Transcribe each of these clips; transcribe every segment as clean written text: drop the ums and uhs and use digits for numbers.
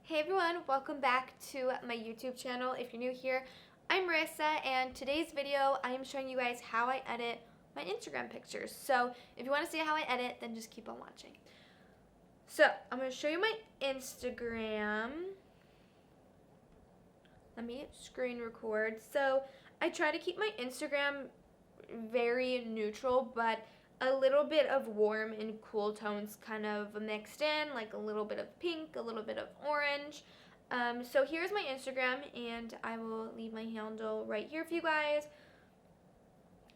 Hey everyone, welcome back to my YouTube channel. If you're new here, I'm Marissa, and today's video I am showing you guys how I edit my Instagram pictures. So if you want to see how I edit, then just keep on watching. So I'm going to show you my Instagram. Let me screen record. So I try to keep my Instagram very neutral, but a little bit of warm and cool tones kind of mixed in, like a little bit of pink, a little bit of orange. So here's my Instagram, and I will leave my handle right here for you guys.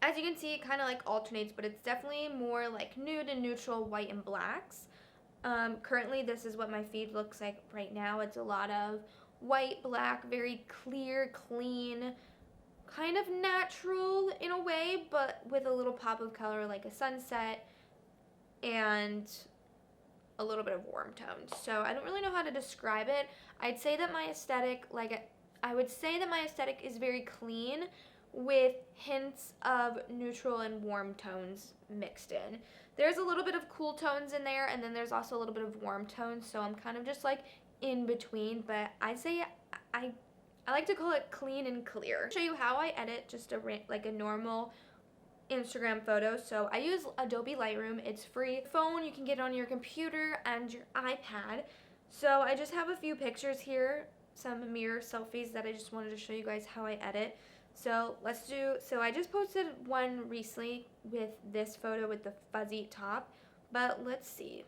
As you can see, it kind of like alternates, but it's definitely more like nude and neutral, white and blacks. Currently, this is what my feed looks like right now. It's a lot of white, black, very clear, clean, kind of natural in a way, but with a little pop of color like a sunset and a little bit of warm tones. So I don't really know how to describe it. I'd say that my aesthetic, I would say that my aesthetic is very clean with hints of neutral and warm tones mixed in. There's a little bit of cool tones in there, and then there's also a little bit of warm tones, so I'm kind of just like in between, but I'd say I like to call it clean and clear. I'll show you how I edit just a normal Instagram photo. So I use Adobe Lightroom. It's free. Phone, you can get it on your computer and your iPad. So I just have a few pictures here, some mirror selfies that I just wanted to show you guys how I edit. So I just posted one recently with this photo with the fuzzy top, but let's see.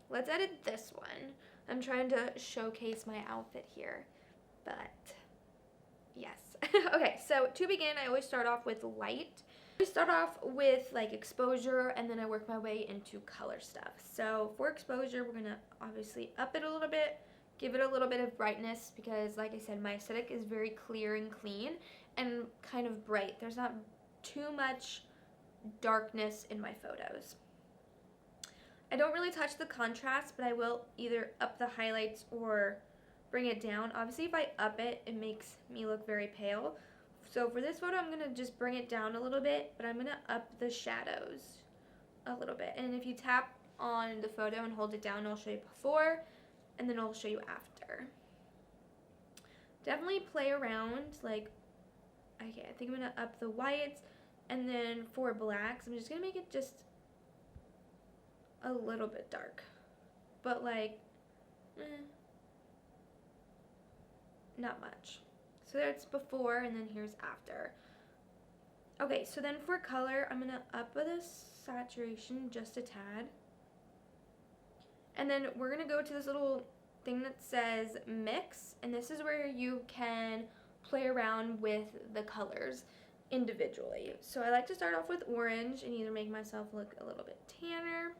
Let's edit this one. I'm trying to showcase my outfit here. But yes. Okay, so to begin, I always start off with light. I start off with like exposure, and then I work my way into color stuff. So for exposure, we're gonna obviously up it a little bit, give it a little bit of brightness, because like I said, my aesthetic is very clear and clean and kind of bright. There's not too much darkness in my photos. I don't really touch the contrast, but I will either up the highlights or bring it down. Obviously, if I up it, it makes me look very pale. So for this photo, I'm going to just bring it down a little bit, but I'm going to up the shadows a little bit. And if you tap on the photo and hold it down, it'll show you before, and then it'll show you after. Definitely play around, like, okay, I think I'm going to up the whites, and then for blacks, I'm just going to make it just a little bit dark. But like, not much. So that's before, and then here's after. Okay, so then for color, I'm gonna up the saturation just a tad, and then we're gonna go to this little thing that says mix, and this is where you can play around with the colors individually. So I like to start off with orange and either make myself look a little bit tanner,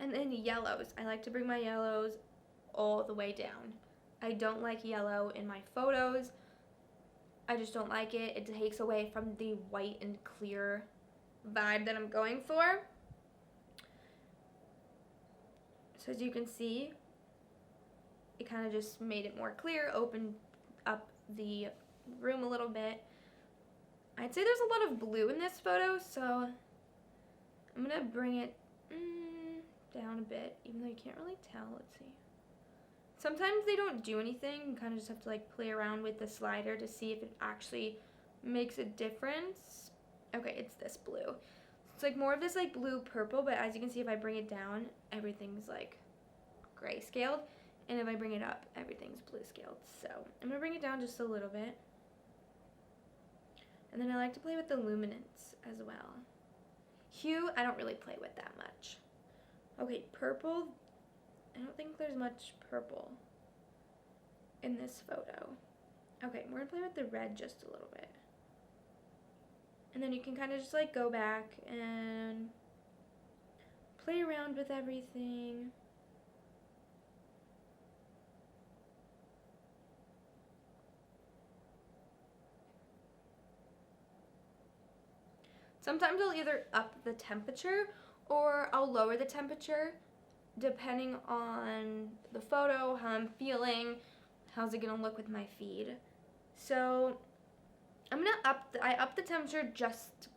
and then yellows. I like to bring my yellows all the way down. I don't like yellow in my photos. I just don't like it. It takes away from the white and clear vibe that I'm going for. So as you can see, it kind of just made it more clear, opened up the room a little bit. I'd say there's a lot of blue in this photo, so I'm gonna bring it down a bit, even though you can't really tell. Let's see. Sometimes they don't do anything. You kind of just have to like play around with the slider to see if it actually makes a difference. Okay, it's this blue. It's like more of this like blue purple, but as you can see, if I bring it down, everything's like gray scaled, and if I bring it up, everything's blue scaled. So I'm gonna bring it down just a little bit, and then I like to play with the luminance as well. Hue, I don't really play with that much. Okay, purple. I don't think there's much purple in this photo. Okay, we're gonna play with the red just a little bit. And then you can kind of just like go back and play around with everything. Sometimes I'll either up the temperature or I'll lower the temperature depending on the photo, how I'm feeling, how's it gonna look with my feed. So I'm gonna I up the temperature just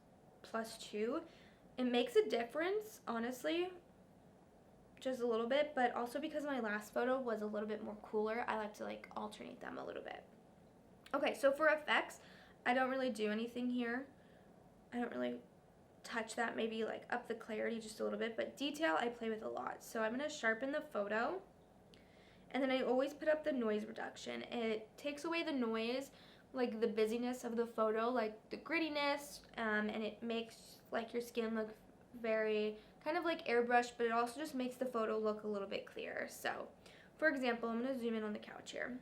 +2. It makes a difference, honestly. just a little bit, but also because my last photo was a little bit more cooler, I like to like alternate them a little bit. Okay, so for effects, I don't really do anything here. I don't really touch that, maybe like up the clarity just a little bit, but detail I play with a lot. So I'm going to sharpen the photo, and then I always put up the noise reduction. It takes away the noise, like the busyness of the photo, like the grittiness, and it makes like your skin look very kind of like airbrushed, but it also just makes the photo look a little bit clearer. So for example, I'm going to zoom in on the couch here.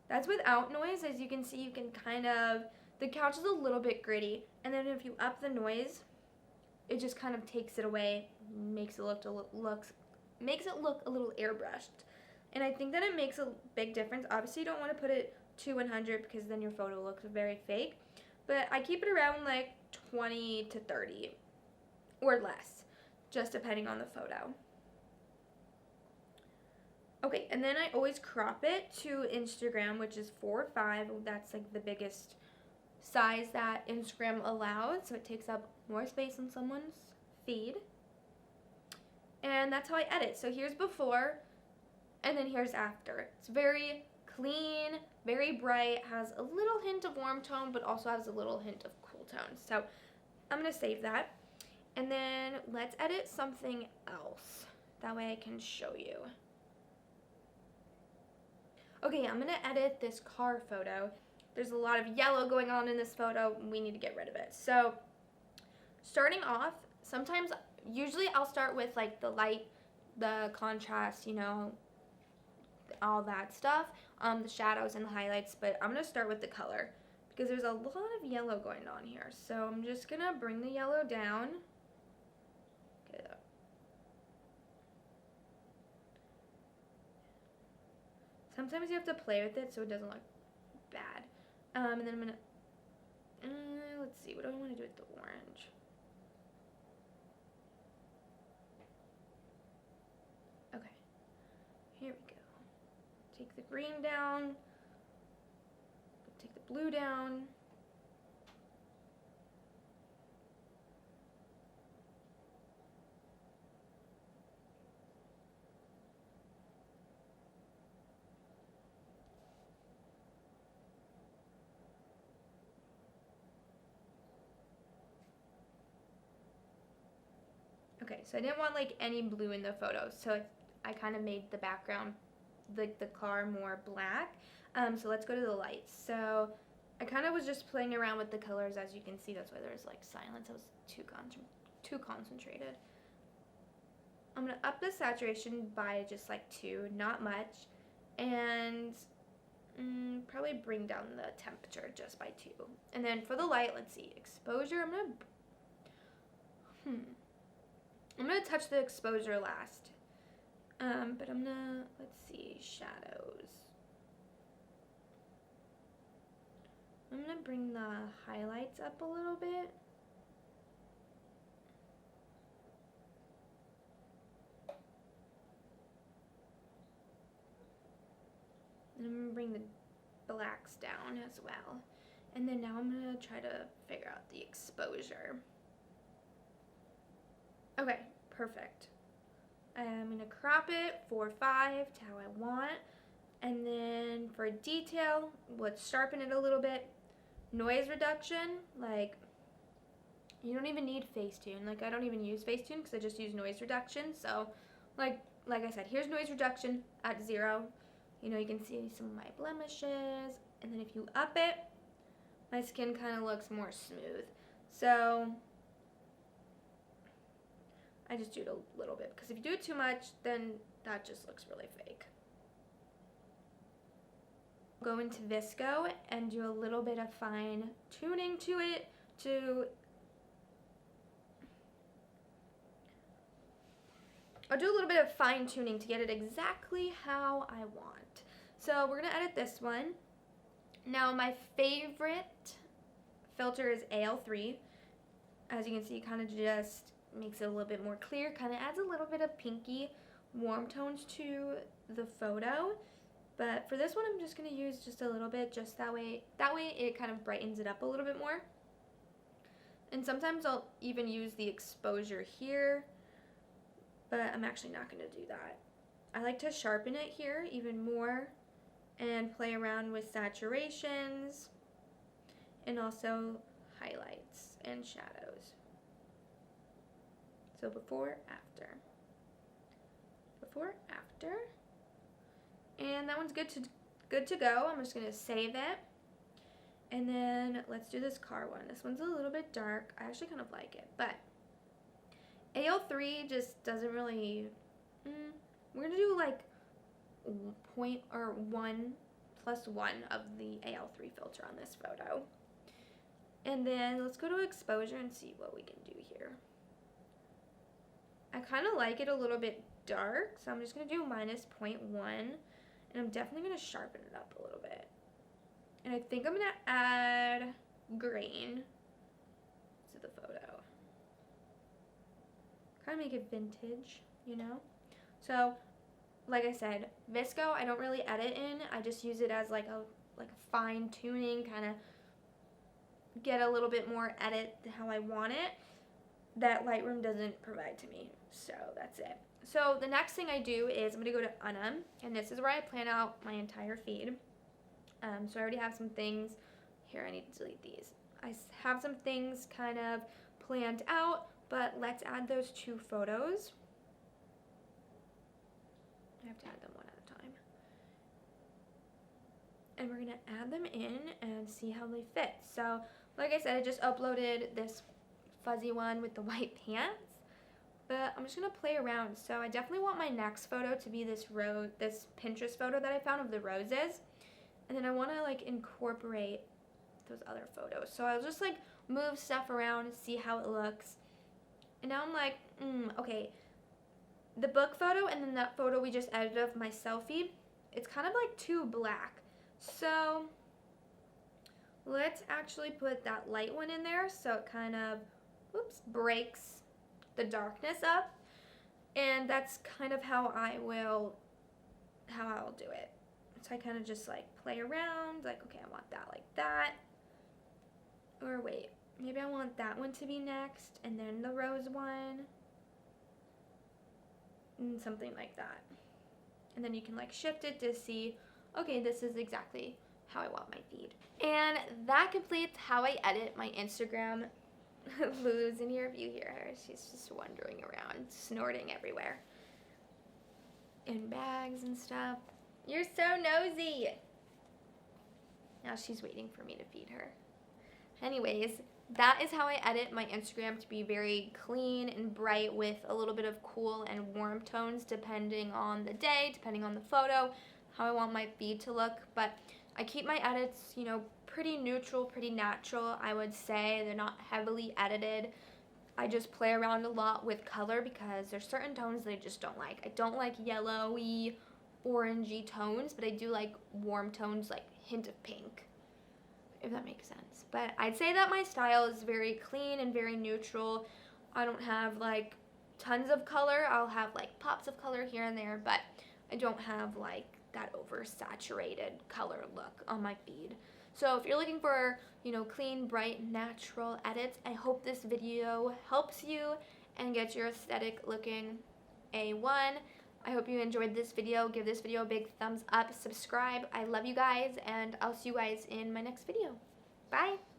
That's without noise. As you can see, you can kind of, the couch is a little bit gritty, and then if you up the noise, it just kind of takes it away, makes it look a little airbrushed. And I think that it makes a big difference. Obviously, you don't want to put it to 100 because then your photo looks very fake, but I keep it around like 20 to 30 or less, just depending on the photo. Okay, and then I always crop it to Instagram, which is 4:5. That's like the biggest size that Instagram allows, so it takes up more space on someone's feed. And that's how I edit. So here's before, and then here's after. It's very clean, very bright, has a little hint of warm tone, but also has a little hint of cool tone. So I'm gonna save that. And then let's edit something else. That way I can show you. Okay, I'm gonna edit this car photo. There's a lot of yellow going on in this photo. We need to get rid of it. So starting off, usually I'll start with like the light, the contrast, you know, all that stuff, the shadows and the highlights, but I'm gonna start with the color because there's a lot of yellow going on here. So I'm just gonna bring the yellow down. Get it up. Sometimes you have to play with it so it doesn't look bad. And then I'm gonna, let's see, what do I want to do with the orange? Okay, here we go. Take the green down, take the blue down. Okay, so I didn't want like any blue in the photo, so I kind of made the background, the car more black. So let's go to the lights. So I kind of was just playing around with the colors, as you can see. That's why there's like silence. I was too concentrated. I'm gonna up the saturation by just like 2, not much, and probably bring down the temperature just by 2. And then for the light, let's see, exposure. I'm gonna touch the exposure last, but let's see, shadows. I'm gonna bring the highlights up a little bit. And I'm gonna bring the blacks down as well. And then now I'm gonna try to figure out the exposure. Okay, perfect. I'm gonna crop it 4:5 to how I want. And then for detail, let's sharpen it a little bit. Noise reduction, like, you don't even need Facetune. Like, I don't even use Facetune because I just use noise reduction. So, like I said, here's noise reduction at 0. You know, you can see some of my blemishes. And then if you up it, my skin kind of looks more smooth. So I just do it a little bit, because if you do it too much, then that just looks really fake. Go into VSCO and do a little bit of fine tuning to it I'll do a little bit of fine tuning to get it exactly how I want. So we're gonna edit this one. Now my favorite filter is AL3. As you can see, it kind of just makes it a little bit more clear, kind of adds a little bit of pinky warm tones to the photo. But for this one, I'm just going to use just a little bit, just that way it kind of brightens it up a little bit more. And sometimes I'll even use the exposure here but I'm actually not going to do that. I like to sharpen it here even more and play around with saturations and also highlights and shadows. So before, after. Before, after. And that one's good to go. I'm just going to save it. And then let's do this car one. This one's a little bit dark. I actually kind of like it, but AL3 just doesn't really, we're going to do like 1+1 of the AL3 filter on this photo. And then let's go to exposure and see what we can do here. I kind of like it a little bit dark, so I'm just going to do -0.1, and I'm definitely going to sharpen it up a little bit. And I think I'm going to add green to the photo. Kind of make it vintage, you know? So, like I said, VSCO I don't really edit in. I just use it as like a fine tuning, kind of get a little bit more edit how I want it that Lightroom doesn't provide to me. So that's it. So the next thing I do is I'm going to go to UNUM, and this is where I plan out my entire feed. So I already have some things. Here, I need to delete these. I have some things kind of planned out, but let's add those 2 photos. I have to add them one at a time. And we're going to add them in and see how they fit. So, like I said, I just uploaded this fuzzy one with the white pants, but I'm just going to play around. So I definitely want my next photo to be this Pinterest photo that I found of the roses. And then I want to like incorporate those other photos. So I'll just like move stuff around and see how it looks. And now I'm like, okay, the book photo and then that photo we just edited of my selfie, it's kind of like too black. So let's actually put that light one in there so it kind of, breaks the darkness up. And that's kind of how I'll do it. So I kind of just like play around, like, okay, I want that like that. Or wait, maybe I want that one to be next, and then the rose one. And something like that. And then you can like shift it to see, okay, this is exactly how I want my feed. And that completes how I edit my Instagram. Lulu's in here, if you hear her, she's just wandering around, snorting everywhere. In bags and stuff. You're so nosy. Now she's waiting for me to feed her. Anyways, that is how I edit my Instagram to be very clean and bright with a little bit of cool and warm tones depending on the day, depending on the photo, how I want my feed to look. But I keep my edits, you know, pretty neutral, pretty natural, I would say. They're not heavily edited. I just play around a lot with color because there's certain tones that I just don't like. I don't like yellowy, orangey tones, but I do like warm tones, like hint of pink, if that makes sense. But I'd say that my style is very clean and very neutral. I don't have like tons of color. I'll have like pops of color here and there, but I don't have like that oversaturated color look on my feed. So if you're looking for, you know, clean, bright, natural edits, I hope this video helps you and gets your aesthetic looking A1. I hope you enjoyed this video. Give this video a big thumbs up, subscribe. I love you guys, and I'll see you guys in my next video. Bye!